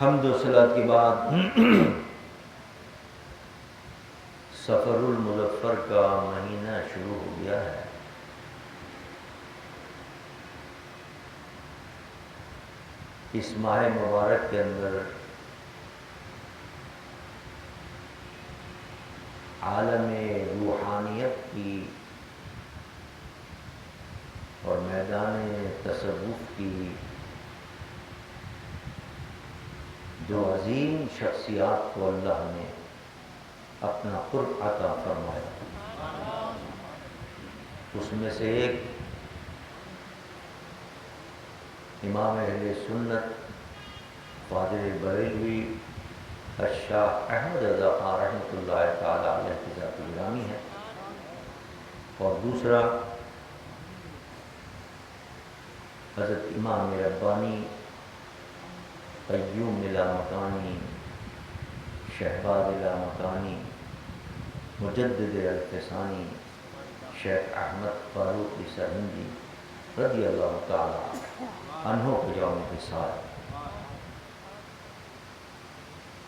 حمد و صلوات کے بعد سفر المظفر کا مہینہ شروع ہو گیا ہے۔ اس ماہ مبارک کے اندر عالم روحانیت کی اور میدان تصوف کی دو عظیم شخصیات کو اللہ نے اپنا قرب عطا فرمایا۔ اس میں سے ایک امام اہل سنت فاضل بریلوی الشاہ احمد رضا خان رحمۃ اللہ تعالی علیہ کی ذات گرامی ہے، اور دوسرا حضرت امام ربانی قیوم لامکانی شہباز لامکانی مجدد الفسانی شیخ احمد فاروقی سرہندی رضی اللہ تعالی عنہ کو جوام کے ساتھ،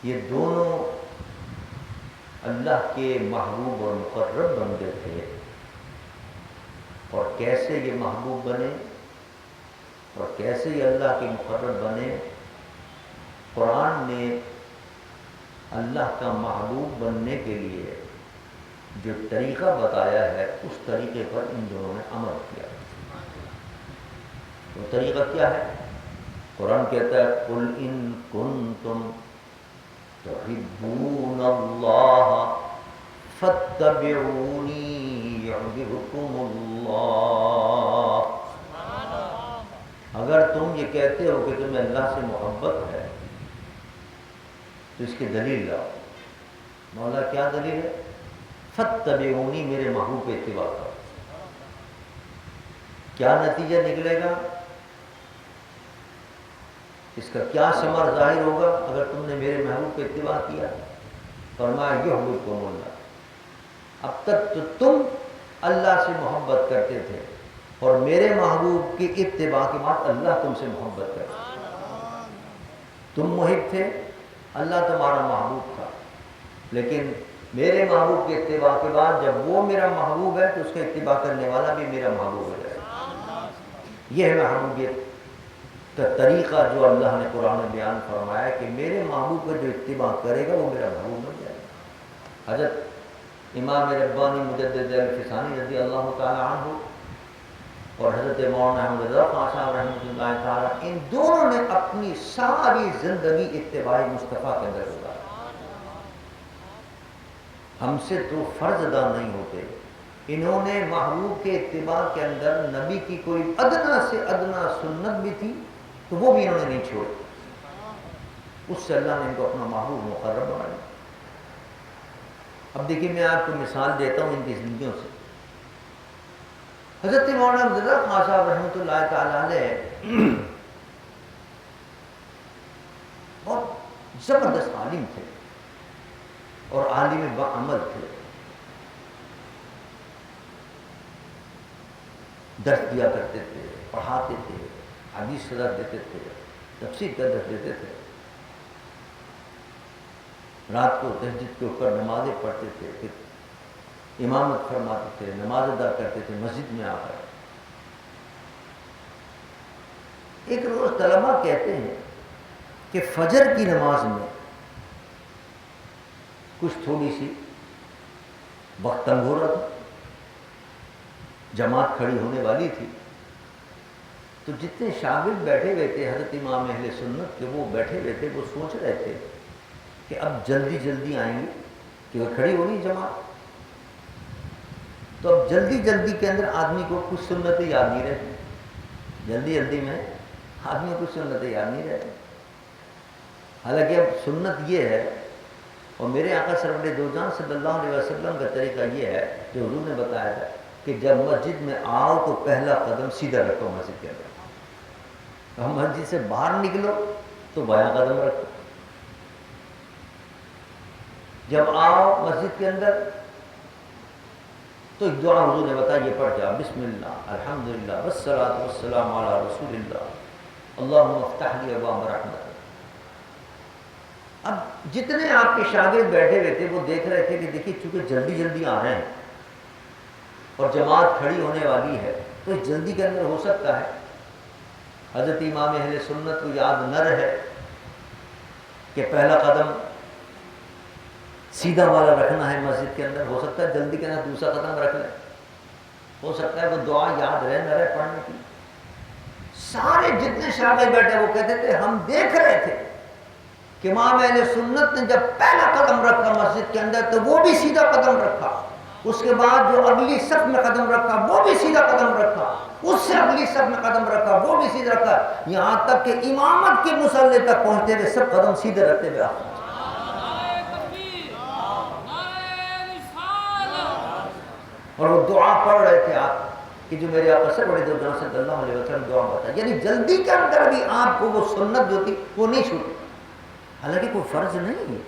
یہ دونوں اللہ کے محبوب اور مقرب بندے تھے، اور کیسے یہ محبوب بنے اور کیسے یہ اللہ کے مقرب بنے، قرآن نے اللہ کا محبوب بننے کے لیے جو طریقہ بتایا ہے اس طریقے پر ان دونوں نے عمل کیا۔ وہ طریقہ کیا ہے؟ قرآن کہتا ہے قُلْ إِن كُنتُمْ تحبون اللہ فاتبعونی یحببکم اللہ۔ اگر تم یہ کہتے ہو کہ تمہیں اللہ سے محبت ہے تو اس کی دلیل لاؤ۔ مولا کیا دلیل ہے؟ فاتبعونی، میرے محبوب پہ اتباع کرو۔ کیا نتیجہ نکلے گا؟ اس کا کیا ثمر ظاہر ہوگا اگر تم نے میرے محبوب پہ اتباع کیا؟ فرمایا یحببکم اللہ۔ اب تک تو تم اللہ سے محبت کرتے تھے، اور میرے محبوب کی اتباع کے بعد اللہ تم سے محبت کرتا۔ تم محب تھے، اللہ تمہارا محبوب تھا، لیکن میرے محبوب کی اتباع کے بعد جب وہ میرا محبوب ہے تو اس کا اتباع کرنے والا بھی میرا محبوب ہو جائے۔ یہ ہے محبوبیت کا طریقہ جو اللہ نے قرآن میں بیان فرمایا کہ میرے محبوب کا جو اتباع کرے گا وہ میرا محبوب بن جائے گا۔ حضرت امام ربانی مجدد الفسانی رضی اللہ تعالی عنہ اور حضرت مولانا احمد رضا خان صاحب رحمۃ اللہ تعالی، ان دونوں نے اپنی ساری زندگی اتباع مصطفیٰ کے اندر گزاری۔ ہم سے تو فرض ادا نہیں ہوتے، انہوں نے محبوب کے اتباع کے اندر نبی کی کوئی ادنا سے ادنا سنت بھی تھی تو وہ بھی انہوں نے نہیں چھوڑی، اس سے اللہ نے ان کو اپنا محبوب مقرب بنایا۔ اب دیکھیے میں آپ کو مثال دیتا ہوں ان کی زندگیوں سے۔ حضرت مولانا رضا خان صاحب رحمۃ اللہ تعالی علیہ بہت زبردست عالم تھے اور عالم بعمل تھے، درس دیا کرتے تھے، پڑھاتے تھے، حدیث کا درس دیتے تھے، تفسیر کا درس دیتے تھے، رات کو تہجد کے اوپر نمازیں پڑھتے تھے، پھر امامت فرماتے تھے، نماز ادا کرتے تھے مسجد میں آ کر۔ ایک روز طلباء کہتے ہیں کہ فجر کی نماز میں کچھ تھوڑی سی وقت تنگ ہو رہا تھا، جماعت کھڑی ہونے والی تھی، تو جتنے شاگرد بیٹھے ہوئے تھے حضرت امام اہل سنت کے، وہ بیٹھے ہوئے تھے، وہ سوچ رہے تھے کہ اب جلدی جلدی آئیں گے کیونکہ کھڑی ہو گئی جماعت، تو اب جلدی جلدی کے اندر آدمی کو کچھ سنتیں یاد نہیں رہتی، جلدی جلدی میں آدمی کو کچھ سنتیں یاد نہیں رہتی۔ حالانکہ اب سنت یہ ہے، اور میرے آقا سرور دو جہاں صلی اللہ علیہ وسلم کا طریقہ یہ ہے جو حضور نے بتایا تھا کہ جب مسجد میں آؤ تو پہلا قدم سیدھا رکھو مسجد کے اندر، اور مسجد سے باہر نکلو تو بایاں قدم رکھو۔ جب آؤ مسجد کے اندر تو ایک دعا حضور نے بتایا، یہ پڑھ جاؤ، بسم اللہ الحمدللہ والصلاۃ والسلام علی رسول اللہ اللہم افتح لی ابواب رحمتک۔ اب جتنے آپ کے شاگرد بیٹھے ہوئے تھے وہ دیکھ رہے تھے کہ دیکھیے چونکہ جلدی جلدی آ رہے ہیں اور جماعت کھڑی ہونے والی ہے تو اس جلدی کے اندر ہو سکتا ہے حضرت امام اہل سنت کو یاد نہ رہے کہ پہلا قدم سیدھا والا رکھنا ہے مسجد کے اندر، ہو سکتا ہے جلدی کے اندر دوسرا قدم رکھ لیں، ہو سکتا ہے وہ دعا یاد رہے نہ رہے پڑھنے کی۔ سارے جتنے شاگرد بیٹھے وہ کہتے تھے ہم دیکھ رہے تھے کہ امام اہل سنت نے جب پہلا قدم رکھا مسجد کے اندر تو وہ بھی سیدھا قدم رکھا، اس کے بعد جو اگلی صف میں قدم رکھا وہ بھی سیدھا قدم رکھا، اس سے اگلی صف میں قدم رکھا وہ بھی سیدھا رکھا، یہاں تک کہ امامت کے مصلی تک پہنچتے ہوئے سب قدم سیدھے رکھتے ہوئے آتے۔ اور وہ دعا پڑھ رہے تھے آپ کہ جو میرے آقا سے بڑے درجہ صلی اللہ علیہ وسلم دعا بتا، یعنی جلدی کے اندر بھی آپ کو وہ سنت جو تھی وہ نہیں چھوٹی، حالانکہ کوئی فرض نہیں ہے،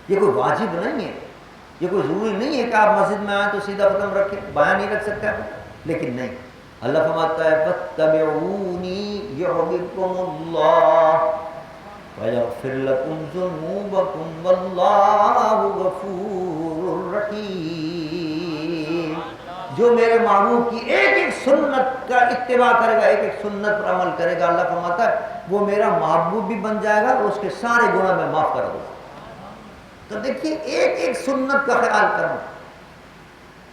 یہ کوئی واجب نہیں ہے، یہ کوئی ضروری نہیں ہے کہ آپ مسجد میں آئیں تو سیدھا قدم رکھیں، بایاں نہیں رکھ سکتے آپ، لیکن نہیں، اللہ فرماتا ہے فَاتَّبِعُونِي يُحْبِبْكُمُ اللَّهُ وَيَغْفِرْ لَكُمْ ذُنُوبَكُمْ وَاللَّهُ غَفُورٌ رَحِيمٌ۔ جو میرے محبوب کی ایک ایک سنت کا اتباع کرے گا، ایک ایک سنت پر عمل کرے گا، اللہ فرماتا ہے وہ میرا محبوب بھی بن جائے گا اور اس کے سارے گناہ میں معاف کر دوں گا۔ تو دیکھیے ایک ایک سنت کا خیال کرنا،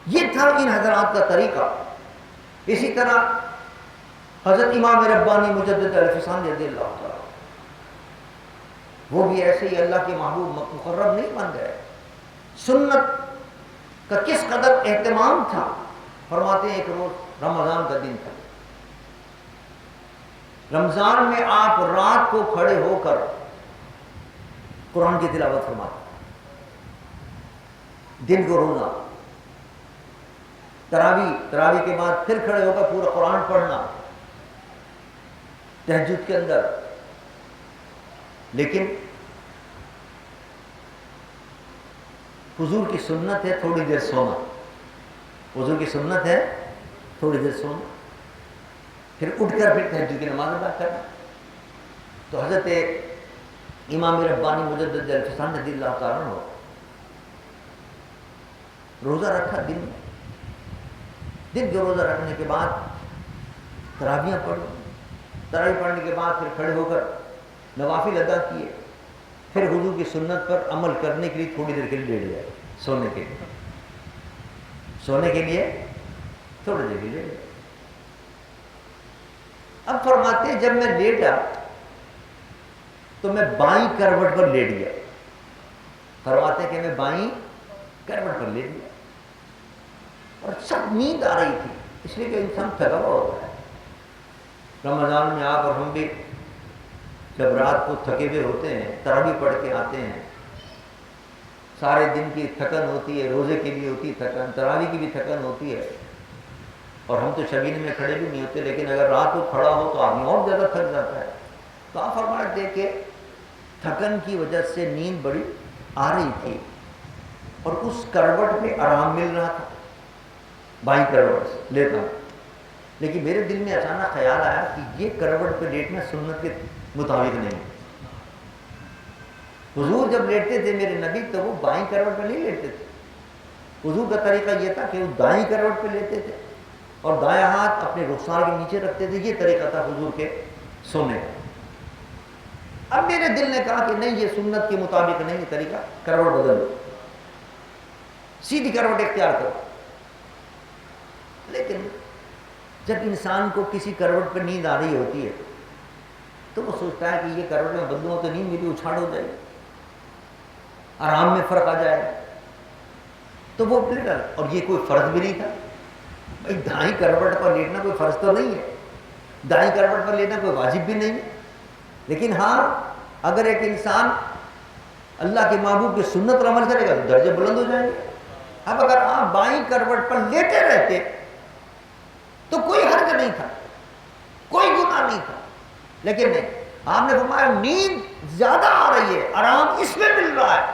یہ تھا ان حضرات کا طریقہ۔ اسی طرح حضرت امام ربانی مجدد الفسانی رضی اللہ تعالیٰ وہ بھی ایسے ہی اللہ کے محبوب مقرب نہیں بن گئے، سنت کا کس قدر اہتمام تھا۔ فرماتے ہیں ایک روز رمضان کا دن تھا، رمضان میں آپ رات کو کھڑے ہو کر قرآن کی تلاوت فرماتے، دن کو روزہ، تراویح کے بعد پھر کھڑے ہو کر پورا قرآن پڑھنا تہجد کے اندر، لیکن حضور کی سنت ہے تھوڑی دیر سونا، حضور کی سنت ہے تھوڑی دیر سونا، پھر اٹھ کر پھر تہجد کی نماز ادا کرنا۔ تو حضرت امام ربانی مجدد الفسانی رضی اللہ تعالیٰ عنہ روزہ رکھا دن کے روزہ رکھنے کے بعد تراویح پڑھی، تراویح پڑھنے کے بعد پھر کھڑے ہو کر نوافل ادا کیے، پھر حضور کی سنت پر عمل کرنے کے لیے تھوڑی دیر کے لیے لیٹ گئے، سونے کے لیے تھوڑی دیر کے لیے لیٹ گئے۔ اب فرماتے ہیں جب میں لیٹا تو میں بائیں کروٹ پر لیٹ گیا، فرماتے ہیں کہ میں بائیں کروٹ پر لیٹ گیا اور سب نیند آ رہی تھی، اس لیے کہ انسان تھکا ہوا ہوتا ہے۔ رمضان میں آپ اور ہم بھی جب رات کو تھکے ہوئے ہوتے ہیں، تراویح پڑھ کے آتے ہیں، سارے دن کی تھکن ہوتی ہے، روزے کے لیے ہوتی ہے تھکن، تراویح کی بھی تھکن ہوتی ہے، اور ہم تو شبینے میں کھڑے بھی نہیں ہوتے، لیکن اگر رات کو کھڑا ہو تو آدمی اور زیادہ تھک جاتا ہے۔ تو آپ فرماتے ہیں کہ تھکن کی وجہ سے نیند بڑی آ رہی تھی اور اس کروٹ پہ آرام مل رہا تھا، بائیں کروٹ سے لیتا ہوں، لیکن میرے دل میں اچانک خیال آیا کہ یہ کروٹ پہ لیٹنا سنت کے مطابق نہیں۔ حضور جب لیٹتے تھے میرے نبی تو وہ بائیں کروٹ پہ نہیں لیٹتے تھے، حضور کا طریقہ یہ تھا کہ وہ دائیں کروٹ پہ لیتے تھے اور دایاں ہاتھ اپنے رخسار کے نیچے رکھتے تھے، یہ طریقہ تھا حضور کے سونے کا۔ اب میرے دل نے کہا کہ نہیں، یہ سنت کے مطابق نہیں، یہ طریقہ، کروٹ بدل دو، سیدھی کروٹ اختیار کرو۔ لیکن جب انسان کو کسی کروٹ پہ نیند آ رہی ہوتی ہے تو وہ سوچتا ہے کہ یہ کروٹ میں بدلوں تو نیند میری اچھاڑ ہو جائے گی، آرام میں فرق آ جائے گا، تو وہ لیٹا، اور یہ کوئی فرض بھی نہیں تھا۔ بھائی دائیں کروٹ پر لیٹنا کوئی فرض تو نہیں ہے، دائیں کروٹ پر لیٹنا کوئی واجب بھی نہیں ہے، لیکن ہاں اگر ایک انسان اللہ کے محبوب کی سنت پر عمل کرے گا تو درجے بلند ہو جائیں گے۔ اب اگر آپ بائیں کروٹ پر لیٹے رہتے تو کوئی حرج نہیں تھا، کوئی گناہ نہیں تھا، لیکن نہیں، آپ نے فرمایا نیند زیادہ آ رہی ہے، آرام اس میں مل رہا ہے،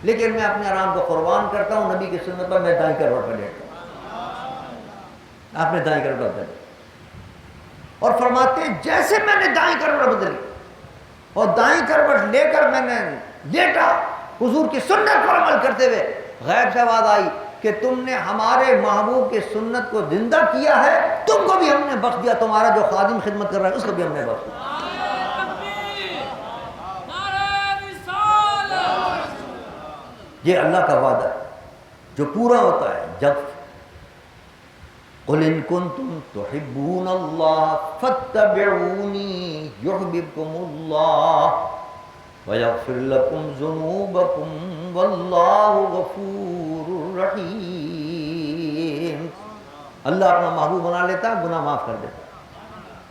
لیکن میں اپنے آرام کو قربان کرتا ہوں نبی کی سنت پر، میں دائیں کروٹ پر لیٹتا ہوں۔ آپ نے دائیں کروٹ بدلی اور فرماتے ہیں جیسے میں نے دائیں کروٹ بدلی اور دائیں کروٹ لے کر میں نے لیٹا حضور کی سنت پر عمل کرتے ہوئے، غیب سے آواز آئی کہ تم نے ہمارے محبوب کی سنت کو زندہ کیا ہے، تم کو بھی ہم نے بخش دیا، تمہارا جو خادم خدمت کر رہا ہے اس کو بھی ہم نے بخش دیا۔ یہ اللہ کا وعدہ ہے جو پورا ہوتا ہے۔ جب قُلْ إِن كُنتُمْ تُحِبُّونَ اللَّهَ فَاتَّبِعُونِي يُحْبِبْكُمُ اللَّهُ وَيَغْفِرْ لَكُمْ ذُنُوبَكُمْ وَاللَّهُ غَفُورٌ رَحِيمٌ۔ اللہ اپنا محبوب بنا لیتا، گناہ معاف کر دیتا،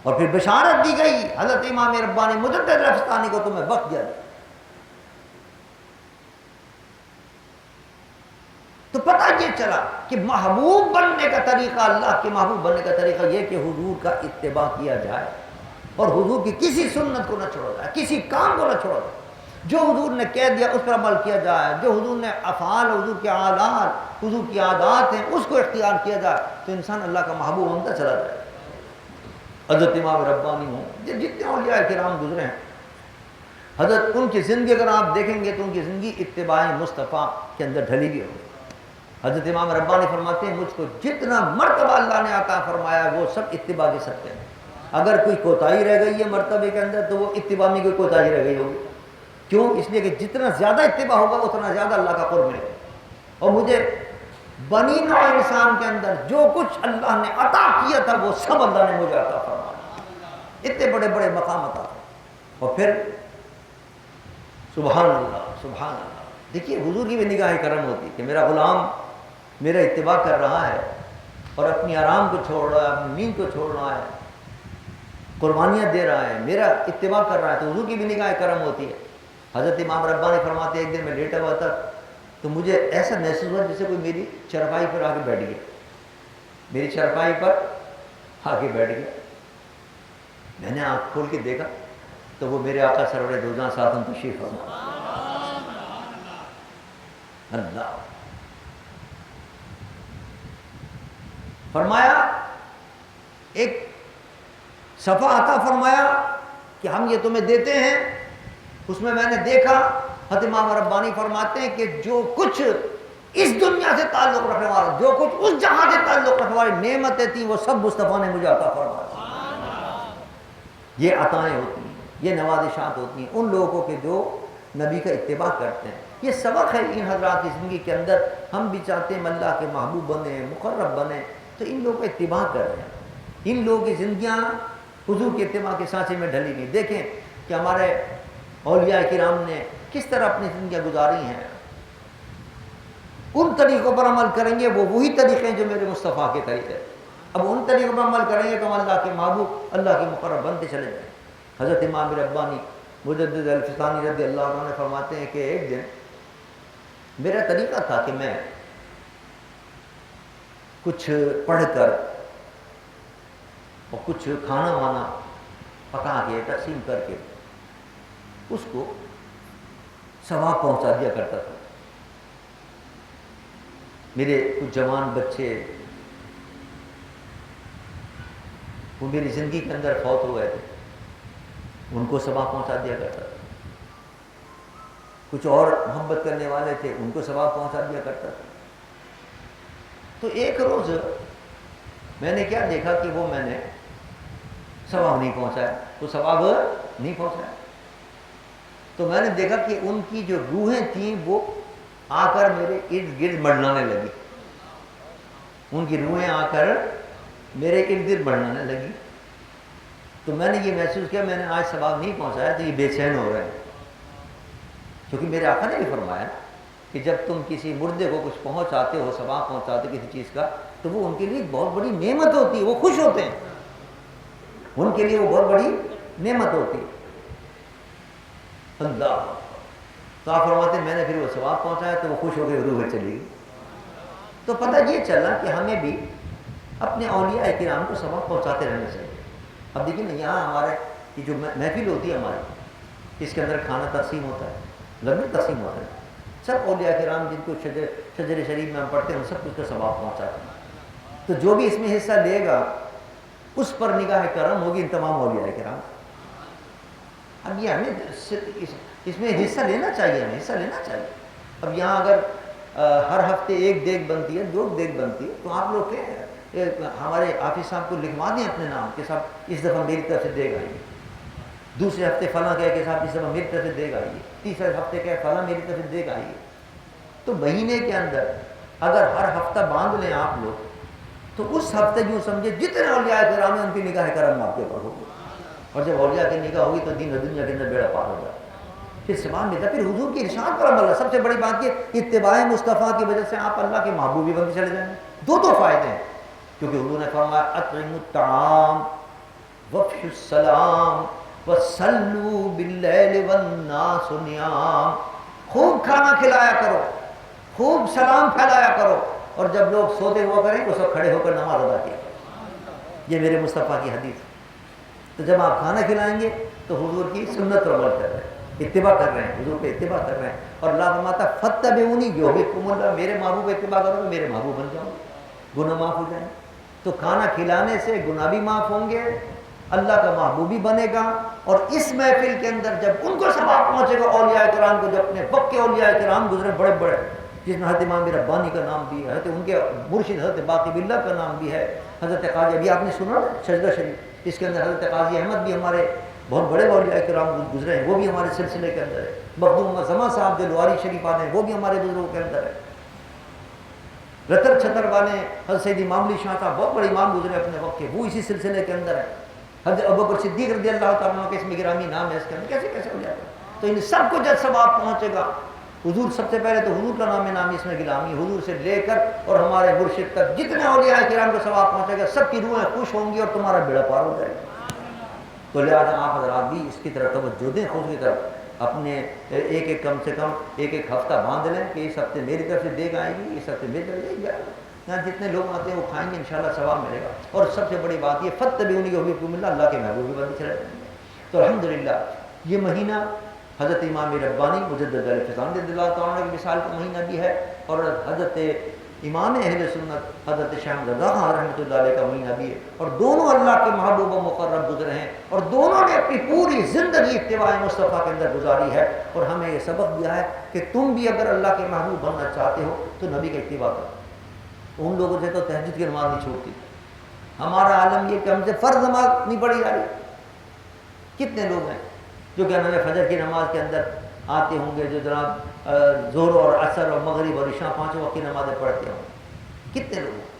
اور پھر بشارت دی گئی حضرت امام ربانی مجدد الفسانی کو، تمہیں بخش دیا۔ تو پتہ یہ چلا کہ محبوب بننے کا طریقہ، اللہ کے محبوب بننے کا طریقہ یہ کہ حضور کا اتباع کیا جائے اور حضور کی کسی سنت کو نہ چھوڑا جائے، کسی کام کو نہ چھوڑا جائے، جو حضور نے کہہ دیا اس پر عمل کیا جائے، جو حضور نے افعال، حضور کے عادات، حضور کی عادات ہیں اس کو اختیار کیا جائے، تو انسان اللہ کا محبوب بنتا چلا جائے۔ حضرت امام ربانی ہوں، جتنے اولیاء کرام گزرے ہیں، حضرت ان کی زندگی اگر آپ دیکھیں گے تو ان کی زندگی اتباع مصطفیٰ کے اندر ڈھلی ہوئی ہوگی۔ حضرت امام ربانی فرماتے ہیں مجھ کو جتنا مرتبہ اللہ نے عطا فرمایا وہ سب اتباع کے صدقے ہیں، اگر کوئی کوتاہی رہ گئی ہے مرتبے کے اندر تو وہ اتباع میں کوئی کوتاہی رہ گئی ہوگی۔ کیوں؟ اس لیے کہ جتنا زیادہ اتباع ہوگا اتنا زیادہ اللہ کا قرب ملے گا۔ اور مجھے بنی نوع انسان کے اندر جو کچھ اللہ نے عطا کیا تھا وہ سب اللہ نے مجھے عطا فرمایا، اتنے بڑے بڑے مقام عطا فرمایا۔ اور پھر سبحان اللہ سبحان اللہ، دیکھیے حضور کی بھی نگاہ کرم ہوتی کہ میرا غلام میرا اتباع کر رہا ہے اور اپنی آرام کو چھوڑ رہا ہے، اپنی نیند کو چھوڑ رہا ہے، قربانیاں دے رہا ہے، میرا اتباع کر رہا ہے، تو حضور کی بھی نگاہ کرم ہوتی ہے۔ حضرت امام ربانی فرماتے ہیں ایک دن میں لیٹا ہوا تھا تو مجھے ایسا محسوس ہوا جیسے کوئی میری چرپائی پر آ کے بیٹھ گیا، میری چرپائی پر آ کے بیٹھ گیا۔ میں نے آنکھ کھول کے دیکھا تو وہ میرے آقا سرور دوجہاں ساتھ تشریف فرما۔ اللہ فرمایا ایک صفحہ عطا فرمایا کہ ہم یہ تمہیں دیتے ہیں، اس میں نے دیکھا حضرت امام ربانی فرماتے ہیں کہ جو کچھ اس دنیا سے تعلق رکھنے والا، جو کچھ اس جہاں سے تعلق رکھنے والی نعمتیں تھیں وہ سب مصطفیٰ نے مجھے عطا فرمایا۔ یہ عطائیں ہوتی ہیں، یہ نوازشات ہوتی ہیں ان لوگوں کو کہ جو نبی کا اتباع کرتے ہیں۔ یہ سبق ہے ان حضرات کی زندگی کے اندر۔ ہم بھی چاہتے ہیں اللہ کے محبوب بنے، مقرب بنے، تو ان لوگوں کا اتباع کر رہے ہیں۔ ان لوگوں کی زندگیاں حضور کے اتباع کے سانچے میں ڈھلی گئی۔ دیکھیں کہ ہمارے اولیاء کرام نے کس طرح اپنی زندگیاں گزاری ہیں، ان طریقوں پر عمل کریں گے، وہ وہی طریقے ہیں جو میرے مصطفیٰ کے طریقے۔ اب ان طریقوں پر عمل کریں گے تو ہم اللہ کے محبوب، اللہ کے مقرب بنتے چلے جائیں۔ حضرت امام ربانی مجدد الفسانی رضی اللہ عنہ نے فرماتے ہیں کہ ایک دن میرا طریقہ تھا کہ میں کچھ پڑھ کر اور کچھ کھانا وانا پکا کے تقسیم کر کے اس کو ثواب پہنچا دیا کرتا تھا۔ میرے کچھ جوان بچے وہ میری زندگی کے اندر فوت ہو گئے تھے، ان کو ثواب پہنچا دیا کرتا تھا۔ کچھ اور محبت کرنے والے تھے، ان کو ثواب پہنچا دیا کرتا تھا۔ تو ایک روز میں نے کیا دیکھا کہ وہ میں نے ثواب نہیں پہنچایا، تو ثواب نہیں پہنچایا۔ تو میں نے دیکھا کہ ان کی جو روحیں تھیں وہ آ کر میرے ارد گرد منڈلانے لگی، ان کی روحیں آ کر میرے ارد گرد منڈلانے لگی۔ تو میں نے یہ محسوس کیا میں نے آج ثواب نہیں پہنچایا تو یہ بے چین ہو رہے ہیں، کیونکہ میرے آقا نے بھی فرمایا کہ جب تم کسی مردے کو کچھ پہنچاتے ہو، ثواب پہنچاتے کسی چیز کا، تو وہ ان کے لیے بہت بڑی نعمت ہوتی ہے، وہ خوش ہوتے ہیں، ان کے لیے وہ بہت بڑی نعمت ہوتی ہے۔ اللہ تو آپ فرماتے ہیں میں نے پھر وہ ثواب پہنچایا تو وہ خوش ہو کے روح چلی گئی۔ تو پتہ یہ چلا کہ ہمیں بھی اپنے اولیاء کرام کو ثواب پہنچاتے رہنا چاہیے۔ اب دیکھیں نا یہاں ہمارے یہ جو محفل ہوتی ہے ہماری، اس کے اندر کھانا تقسیم ہوتا ہے، لنگر تقسیم ہوتا ہے، سب اولیاء کرام جن کو شجر شریف میں ہم پڑھتے ہیں سب کچھ کا ثواب پہنچاتے ہیں۔ تو جو بھی اس میں حصہ لے گا اس پر نگاہ کرم ہوگی ان تمام اولیاء کرام۔ اب یہ ہمیں اس میں حصہ لینا چاہیے، ہمیں حصہ لینا چاہیے. اب یہاں اگر ہر ہفتے ایک دیگ بنتی ہے، 2 دیگ بنتی ہے، تو آپ لوگ کہ ہمارے آفس صاحب کو لکھوا دیں اپنے نام کہ صاحب اس دفعہ میری طرف سے دیگ آئیے، دوسرے ہفتے فلاں کہے کہ صاحب اس دفعہ میری طرف سے دیگ آئیے، تیسرے ہفتے کہے فلاں میری طرف سے دیگ آئیے. تو مہینے کے اندر اگر ہر ہفتہ باندھ لیں آپ لوگ، تو اس ہفتے یوں سمجھے جتنے اولیاء کرام ہیں ان کی نگاہ کرم آپ کے اوپر ہوگی، اور جب اولیاء کی نگاہ ہوگی تو دین و دنیا کے اندر بیڑا پار ہو جائے. پھر ثواب ملتا. پھر حضور کی ارشاد پر عمل ہے. سب سے بڑی بات یہ اتباع مصطفیٰ کی وجہ سے آپ اللہ کے محبوبی بن کے چلے جائیں گے. 2 فائدے ہیں، کیونکہ حضور نے فرمایا اطعموا الطعام وافشوا السلام وصلوا باللیل والناس نیام. خوب کھانا کھلایا کرو، خوب سلام پھیلایا کرو، اور جب لوگ سوتے ہوا کریں اس وقت کھڑے ہو کر نماز ادا کیا. یہ میرے مصطفیٰ کی حدیث. تو جب آپ کھانا کھلائیں گے تو حضور کی سنت پر عمل کر رہے ہیں، اتباع کر رہے ہیں، حضور پہ اتباع کر رہے ہیں. اور اللہ فرماتا فاتبعونی یحببکم اللہ، میرے محبوب اتباع کرو تو میرے محبوب بن جاؤ، گناہ معاف ہو جائیں. تو کھانا کھلانے سے گناہ بھی معاف ہوں گے، اللہ کا محبوب بھی بنے گا. اور اس محفل کے اندر جب ان کو ثواب پہنچے گا اولیاء کرام کو، جو اپنے وقت کے اولیاء کرام گزرے بڑے بڑے، جس میں حضرت امام ربانی کا نام بھی ہے، حضرت ان کے مرشد حضرت باقی باللہ کا نام بھی ہے، حضرت قاضی ابھی آپ نے سنا سجدہ شریف، اس کے اندر حضرت قاضی احمد بھی ہمارے بہت بڑے اولیاء کرام گزرے ہیں، وہ بھی ہمارے سلسلے کے اندر ہے. مخدوم زمان صاحب جو لواری شریف والے ہیں وہ بھی ہمارے بزرگوں کے اندر ہے. رتر چھتر والے حضرت سید امام علی شاہ صاحب بہت بڑے امام گزرے اپنے وقت کے، وہ اسی سلسلے کے اندر ہے. حضرت ابوبکر صدیق رضی اللہ تعالیٰ عنہ کے اس میں گرامی نام ہے، اس کے اندر کیسے کیسے ہو جائے گا. تو ان سب کو جب ثواب پہنچے گا، حضور سب سے پہلے تو حضور کا نام نامی اس میں غلامی، حضور سے لے کر اور ہمارے مرشد تک جتنے اولیاء کرام کو ثواب پہنچے گا، سب کی روحیں خوش ہوں گی اور تمہارا بیڑا پار ہو جائے گا. تو لہٰذا آپ حضرات بھی اس کی طرف توجہ دیں، خود کی طرف اپنے ایک کم سے کم ایک ہفتہ باندھ لیں کہ اس ہفتے میری طرف سے دیگ آئے گی، اس ہفتے میری طرف سے دیگ آئے گی. یہاں جتنے لوگ آتے ہیں وہ کھائیں گے، انشاءاللہ ثواب ملے گا. اور سب سے بڑی بات یہ فاتبعونی یحببکم اللہ، اللہ کے محبوب بھی بن چلے جائیں گے. تو الحمدللہ یہ مہینہ حضرت امام ربانی مجدد الفیضان رضی اللہ تعالیٰ کی مثال کا مہینہ بھی ہے، اور حضرت امام اہل سنت حضرت شیخ احمد رضا خان رحمۃ اللہ علیہ کا مہینہ بھی ہے. اور دونوں اللہ کے محبوب و مقرب گزرے ہیں، اور دونوں نے اپنی پوری زندگی اتباع مصطفیٰ کے اندر گزاری ہے. اور ہمیں یہ سبق دیا ہے کہ تم بھی اگر اللہ کے محبوب بننا چاہتے ہو تو نبی کا اتباع کرو. ان لوگوں سے تو تہجد کی نماز نہیں چھوڑتی. ہمارا عالم یہ کہ ہم سے فرض نماز نہیں پڑھی جا رہی. کتنے لوگ ہیں جو کہ ہمیں فجر کی نماز کے اندر آتے ہوں گے، جو جناب ظہر اور عصر اور مغرب اور عشاء 5 وقت کی نمازیں پڑھتے ہوں. کتنے لوگ ہیں.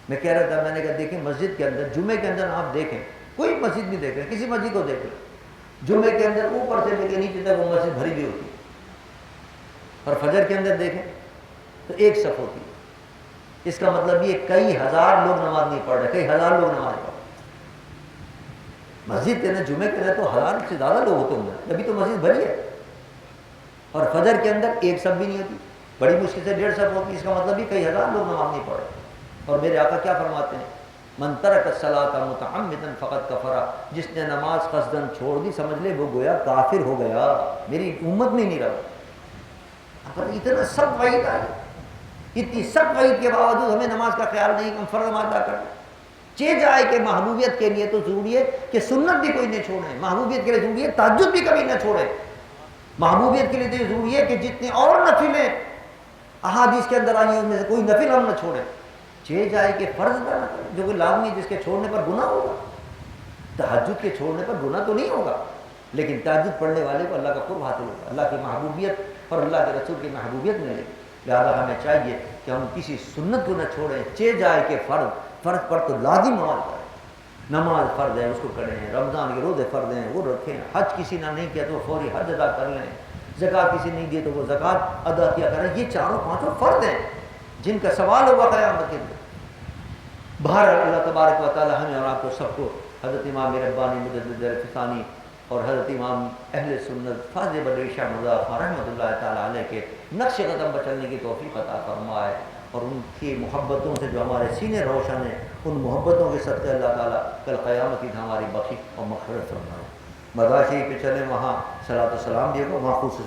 میں کہہ رہا تھا، میں نے کہا دیکھیں مسجد کے اندر جمعے کے اندر آپ دیکھیں، کوئی مسجد بھی دیکھیں، کسی مسجد کو دیکھیں، جمعے کے اندر اوپر سے لے کے نیچے تک وہ مسجد بھری ہوئی ہوتی ہے. اور فجر کے اندر دیکھیں تو ایک صف ہوتی ہے. اس کا مطلب یہ کئی ہزار لوگ نماز نہیں پڑھ رہے، کئی ہزار لوگ نماز پڑھ رہے. مسجد کے اندر جمعے کے اندر تو 1000 سے زیادہ لوگ ہوتے ہوں گے، ابھی تو مسجد بھری ہے. اور فجر کے اندر ایک صف بھی نہیں ہوتی، بڑی مشکل سے 1.5 صف ہوتی. اس کا مطلب بھی کئی ہزار لوگ نماز نہیں پڑھ رہے. اور میرے آقا کیا فرماتے ہیں، من ترک الصلاۃ متعمدا فقد کفر، جس نے نماز قصدن چھوڑ دی سمجھ لے وہ گویا کافر ہو گیا، میری امت میں نہیں رہا. اتنا سب وعید آئی، اتنی سب وعید کے باوجود ہمیں نماز کا خیال نہیں کہ ہم فرض نماز ادا کریں. چہ جائے کہ محبوبیت کے لیے تو ضروری ہے کہ سنت بھی کوئی نہ چھوڑیں، محبوبیت کے لیے ضروری ہے تہجد بھی کبھی نہ چھوڑیں. محبوبیت کے لیے تو ضروری ہے کہ جتنے اور نفلیں احادیث کے اندر آئی ہیں ان میں سے کوئی نفل ہم نہ چھوڑیں. چہ جائے کہ فرض ادا نہ کریں جو کہ لازمی جس کے چھوڑنے پر گناہ ہوگا. تہجد کے چھوڑنے پر گناہ تو نہیں ہوگا، لیکن تہجد پڑھنے والے کو اللہ کا قرب حاصل ہوگا، اللہ کی محبوبیت اور اللہ کے رسول کی محبوبیت ملے گی. لہٰذا ہمیں چاہیے کہ ہم کسی سنت کو نہ چھوڑیں. چہ جائے کہ فرض پر تو لازم عمل کریں. نماز فرض ہے اس کو کریں، رمضان کے روزے فرض ہیں وہ رکھیں، حج کسی نے نہیں کیا تو فوری حج ادا کر لیں، زکوٰۃ کسی نہیں دی تو وہ زکوٰۃ ادا کیا کریں. یہ چاروں پانچوں فرض ہیں جن کا سوال ہوگا قیامت کے دن. بہرحال اللہ تبارک و تعالی ہمیں اور آپ کو سب کو حضرت امام ربانی مجدد الفسانی اور حضرت امام اہل سنت فاضل بدر شاہ مرزا خان رحمۃ اللہ تعالیٰ علیہ کے نقش قدم پر چلنے کی توفیق عطا فرمائے. اور ان کی محبتوں سے جو ہمارے سینے روشن ہیں، ان محبتوں کے صدقے اللہ تعالیٰ کل قیامت کی ہماری بخشش اور مغفرت فرمائے. مزار شریف پہ چلیں، وہاں صلاۃ و سلام بھی ہو، وہاں خصوصی